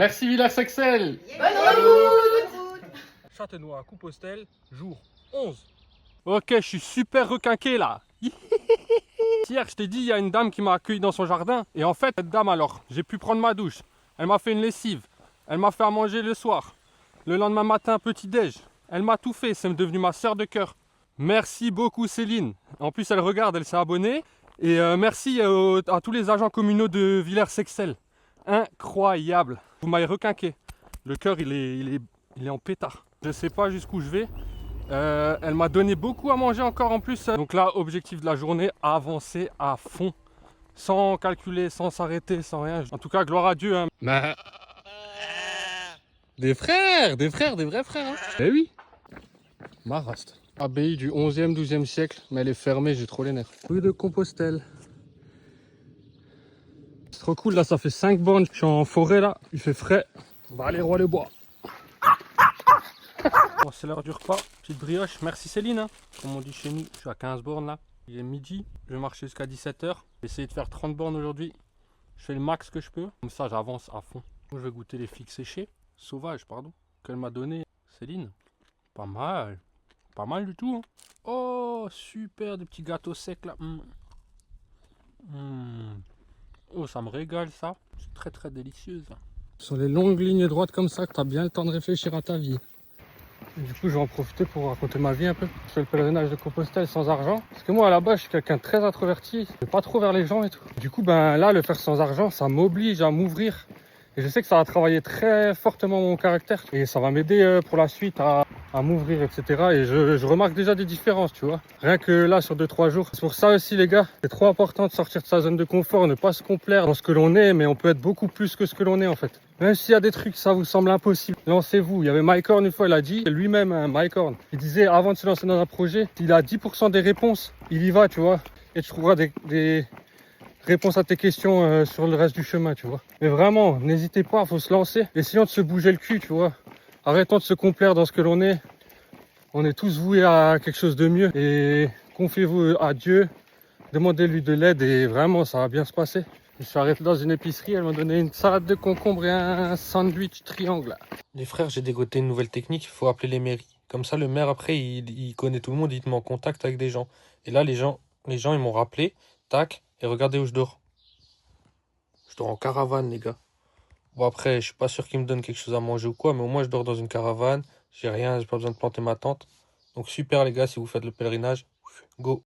Merci Villars Excel. Bonne route. Châtenois à Compostelle, jour 11. Ok, je suis super requinqué là. Hier, je t'ai dit, il y a une dame qui m'a accueilli dans son jardin. Et en fait, cette dame alors, j'ai pu prendre ma douche. Elle m'a fait une lessive. Elle m'a fait à manger le soir. Le lendemain matin, petit déj. Elle m'a tout fait, c'est devenue ma sœur de cœur. Merci beaucoup Céline. En plus, elle regarde, elle s'est abonnée. Et merci à tous les agents communaux de Villars Excel. Incroyable. Vous m'avez requinqué. Le cœur, il est en pétard. Je sais pas jusqu'où je vais. Elle m'a donné beaucoup à manger encore en plus. Donc là, objectif de la journée, avancer à fond. Sans calculer, sans s'arrêter, sans rien. En tout cas, gloire à Dieu. Hein. Mais... Des vrais frères. Hein. Eh oui. Maraste. Abbaye du 11e, 12e siècle. Mais elle est fermée, j'ai trop les nerfs. Rue de Compostelle. C'est trop cool, là, ça fait 5 bornes. Je suis en forêt, là. Il fait frais. On va aller roi les bois. Bon, c'est l'heure du repas. Petite brioche. Merci Céline. Hein. Comme on dit chez nous, je suis à 15 bornes là. Il est midi. Je vais marcher jusqu'à 17 h. Je vais essayer de faire 30 bornes aujourd'hui. Je fais le max que je peux. Comme ça, j'avance à fond. Je vais goûter les figues séchées. Sauvages, pardon. Qu'elle m'a donné Céline. Pas mal. Pas mal du tout. Hein. Oh, super. Des petits gâteaux secs là. Oh, ça me régale ça. C'est très très délicieux ça. Sur les longues lignes droites comme ça, que tu as bien le temps de réfléchir à ta vie. Du coup, je vais en profiter pour raconter ma vie un peu. Je fais le pèlerinage de Compostelle sans argent. Parce que moi, à la base, je suis quelqu'un de très introverti. Je vais pas trop vers les gens et tout. Du coup, ben là, le faire sans argent, ça m'oblige à m'ouvrir. Et je sais que ça va travailler très fortement mon caractère. Et ça va m'aider pour la suite à m'ouvrir, etc. Et je remarque déjà des différences, tu vois. Rien que là, sur 2-3 jours. C'est pour ça aussi, les gars, c'est trop important de sortir de sa zone de confort, ne pas se complaire dans ce que l'on est, mais on peut être beaucoup plus que ce que l'on est, en fait. Même s'il y a des trucs, ça vous semble impossible, lancez-vous. Il y avait Mike Horn une fois, il a dit, lui-même, hein, Mike Horn, il disait, avant de se lancer dans un projet, il a 10% des réponses, il y va, tu vois. Et tu trouveras des réponses à tes questions sur le reste du chemin, tu vois. Mais vraiment, n'hésitez pas, il faut se lancer. Essayons de se bouger le cul, tu vois. Arrêtons de se complaire dans ce que l'on est. On est tous voués à quelque chose de mieux. Et confiez-vous à Dieu, demandez-lui de l'aide et vraiment, ça va bien se passer. Je suis arrêté dans une épicerie, elle m'a donné une salade de concombre et un sandwich triangle. Les frères, j'ai dégoté une nouvelle technique, il faut appeler les mairies. Comme ça, le maire, après, il connaît tout le monde, il te met en contact avec des gens. Et là, les gens ils m'ont rappelé, tac, et regardez où je dors. Je dors en caravane, les gars. Bon, après, je suis pas sûr qu'ils me donnent quelque chose à manger ou quoi, mais au moins, je dors dans une caravane. J'ai rien, j'ai pas besoin de planter ma tente. Donc, super, les gars, si vous faites le pèlerinage, go!